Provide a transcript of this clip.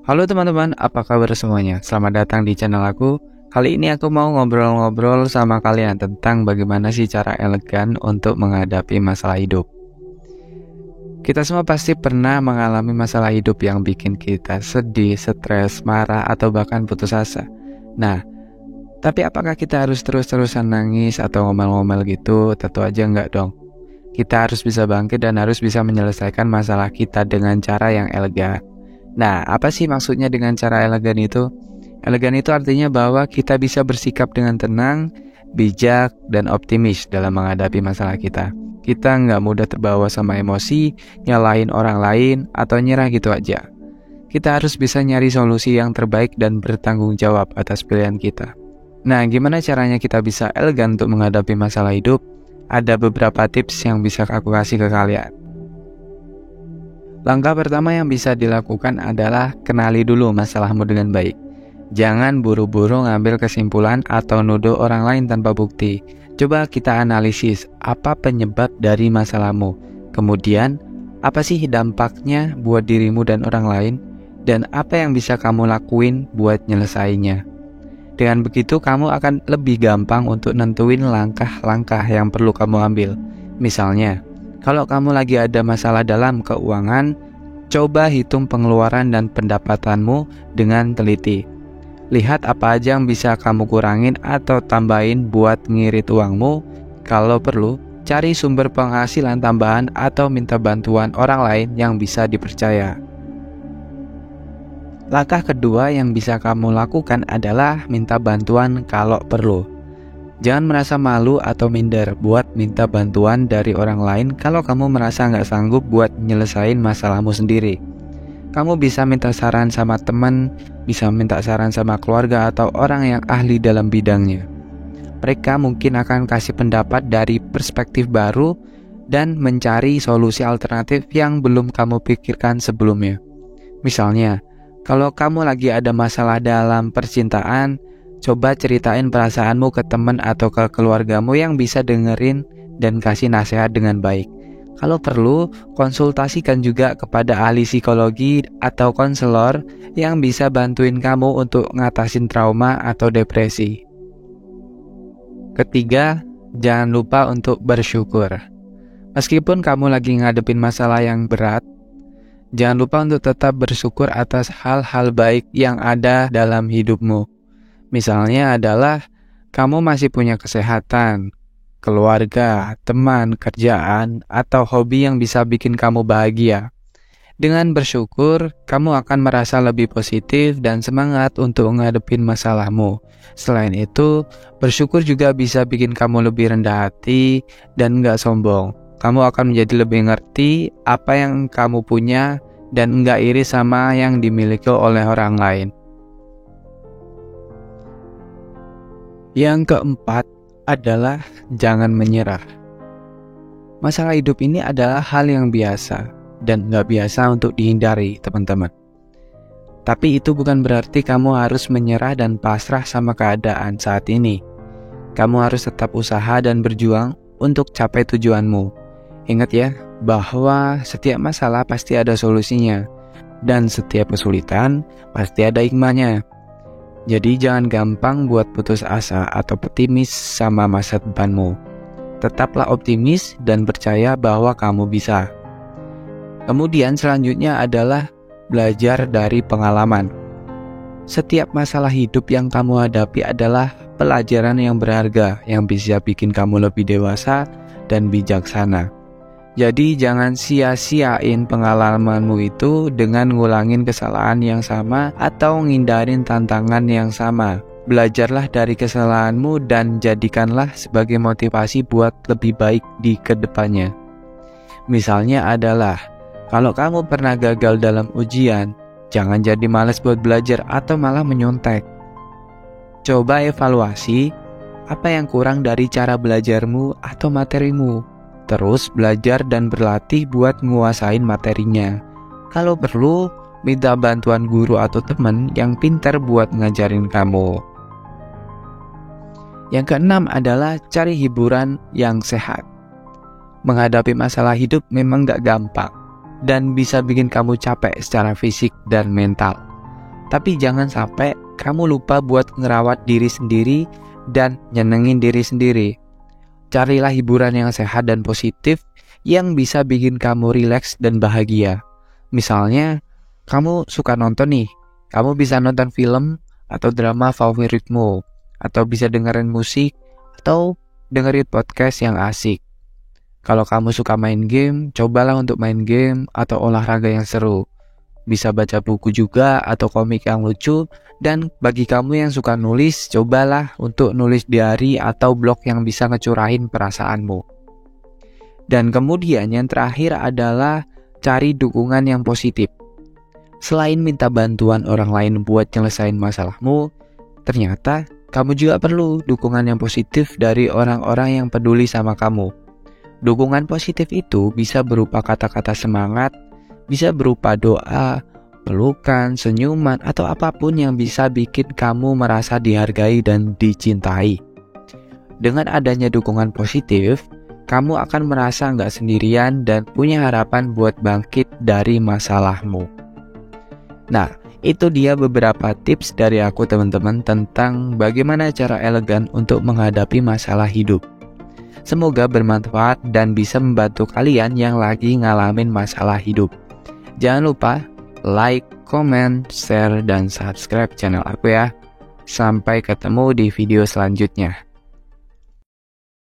Halo teman-teman, apa kabar semuanya? Selamat datang di channel aku. Kali ini aku mau ngobrol-ngobrol sama kalian tentang bagaimana sih cara elegan untuk menghadapi masalah hidup. Kita semua pasti pernah mengalami masalah hidup yang bikin kita sedih, stres, marah, atau bahkan putus asa. Nah, tapi apakah kita harus terus-terusan nangis atau ngomel-ngomel gitu? Tentu aja enggak dong. Kita harus bisa bangkit dan harus bisa menyelesaikan masalah kita dengan cara yang elegan. Nah, apa sih maksudnya dengan cara elegan itu? Elegan itu artinya bahwa kita bisa bersikap dengan tenang, bijak, dan optimis dalam menghadapi masalah kita. Kita nggak mudah terbawa sama emosi, nyalahin orang lain, atau nyerah gitu aja. Kita harus bisa nyari solusi yang terbaik dan bertanggung jawab atas pilihan kita. Nah, gimana caranya kita bisa elegan untuk menghadapi masalah hidup? Ada beberapa tips yang bisa aku kasih ke kalian. Langkah pertama yang bisa dilakukan adalah kenali dulu masalahmu dengan baik. Jangan buru-buru ngambil kesimpulan atau nuduh orang lain tanpa bukti. Coba kita analisis apa penyebab dari masalahmu. Kemudian, apa sih dampaknya buat dirimu dan orang lain? Dan apa yang bisa kamu lakuin buat nyelesainnya? Dengan begitu, kamu akan lebih gampang untuk nentuin langkah-langkah yang perlu kamu ambil. Misalnya, kalau kamu lagi ada masalah dalam keuangan, coba hitung pengeluaran dan pendapatanmu dengan teliti. Lihat apa aja yang bisa kamu kurangin atau tambahin buat ngirit uangmu. Kalau perlu, cari sumber penghasilan tambahan atau minta bantuan orang lain yang bisa dipercaya. Langkah kedua yang bisa kamu lakukan adalah minta bantuan kalau perlu. Jangan merasa malu atau minder buat minta bantuan dari orang lain kalau kamu merasa nggak sanggup buat nyelesain masalahmu sendiri. Kamu bisa minta saran sama teman, bisa minta saran sama keluarga atau orang yang ahli dalam bidangnya. Mereka mungkin akan kasih pendapat dari perspektif baru dan mencari solusi alternatif yang belum kamu pikirkan sebelumnya. Misalnya, kalau kamu lagi ada masalah dalam percintaan, coba ceritain perasaanmu ke teman atau ke keluargamu yang bisa dengerin dan kasih nasihat dengan baik. Kalau perlu, konsultasikan juga kepada ahli psikologi atau konselor yang bisa bantuin kamu untuk ngatasin trauma atau depresi. Ketiga, jangan lupa untuk bersyukur. Meskipun kamu lagi ngadepin masalah yang berat, jangan lupa untuk tetap bersyukur atas hal-hal baik yang ada dalam hidupmu. Misalnya adalah kamu masih punya kesehatan, keluarga, teman, kerjaan, atau hobi yang bisa bikin kamu bahagia. Dengan bersyukur, kamu akan merasa lebih positif dan semangat untuk ngadepin masalahmu. Selain itu, bersyukur juga bisa bikin kamu lebih rendah hati dan nggak sombong. Kamu akan menjadi lebih ngerti apa yang kamu punya dan nggak iri sama yang dimiliki oleh orang lain. Yang keempat adalah jangan menyerah. Masalah hidup ini adalah hal yang biasa dan nggak biasa untuk dihindari, teman-teman. Tapi itu bukan berarti kamu harus menyerah dan pasrah sama keadaan saat ini. Kamu harus tetap usaha dan berjuang untuk capai tujuanmu. Ingat ya, bahwa setiap masalah pasti ada solusinya dan setiap kesulitan pasti ada hikmahnya. Jadi jangan gampang buat putus asa atau pesimis sama masa depanmu. Tetaplah optimis dan percaya bahwa kamu bisa. Kemudian selanjutnya adalah belajar dari pengalaman. Setiap masalah hidup yang kamu hadapi adalah pelajaran yang berharga yang bisa bikin kamu lebih dewasa dan bijaksana. Jadi jangan sia-siain pengalamanmu itu dengan ngulangin kesalahan yang sama atau ngindarin tantangan yang sama. Belajarlah dari kesalahanmu dan jadikanlah sebagai motivasi buat lebih baik di kedepannya. Misalnya adalah, kalau kamu pernah gagal dalam ujian, jangan jadi malas buat belajar atau malah menyontek. Coba evaluasi apa yang kurang dari cara belajarmu atau materimu. Terus belajar dan berlatih buat nguasain materinya. Kalau perlu, minta bantuan guru atau teman yang pintar buat ngajarin kamu. Yang keenam adalah cari hiburan yang sehat. Menghadapi masalah hidup memang gak gampang dan bisa bikin kamu capek secara fisik dan mental. Tapi jangan sampai kamu lupa buat ngerawat diri sendiri dan nyenengin diri sendiri. Carilah hiburan yang sehat dan positif yang bisa bikin kamu rileks dan bahagia. Misalnya, kamu suka nonton nih, kamu bisa nonton film atau drama favoritmu, atau bisa dengerin musik, atau dengerin podcast yang asik. Kalau kamu suka main game, cobalah untuk main game atau olahraga yang seru. Bisa baca buku juga atau komik yang lucu. Dan bagi kamu yang suka nulis, cobalah untuk nulis diary atau blog yang bisa ngecurahin perasaanmu. Dan kemudian yang terakhir adalah cari dukungan yang positif. Selain minta bantuan orang lain buat nyelesain masalahmu, ternyata kamu juga perlu dukungan yang positif dari orang-orang yang peduli sama kamu. Dukungan positif itu bisa berupa kata-kata semangat, bisa berupa doa, pelukan, senyuman, atau apapun yang bisa bikin kamu merasa dihargai dan dicintai. Dengan adanya dukungan positif, kamu akan merasa nggak sendirian dan punya harapan buat bangkit dari masalahmu. Nah, itu dia beberapa tips dari aku teman-teman tentang bagaimana cara elegan untuk menghadapi masalah hidup. Semoga bermanfaat dan bisa membantu kalian yang lagi ngalamin masalah hidup. Jangan lupa like, comment, share, dan subscribe channel aku ya. Sampai ketemu di video selanjutnya.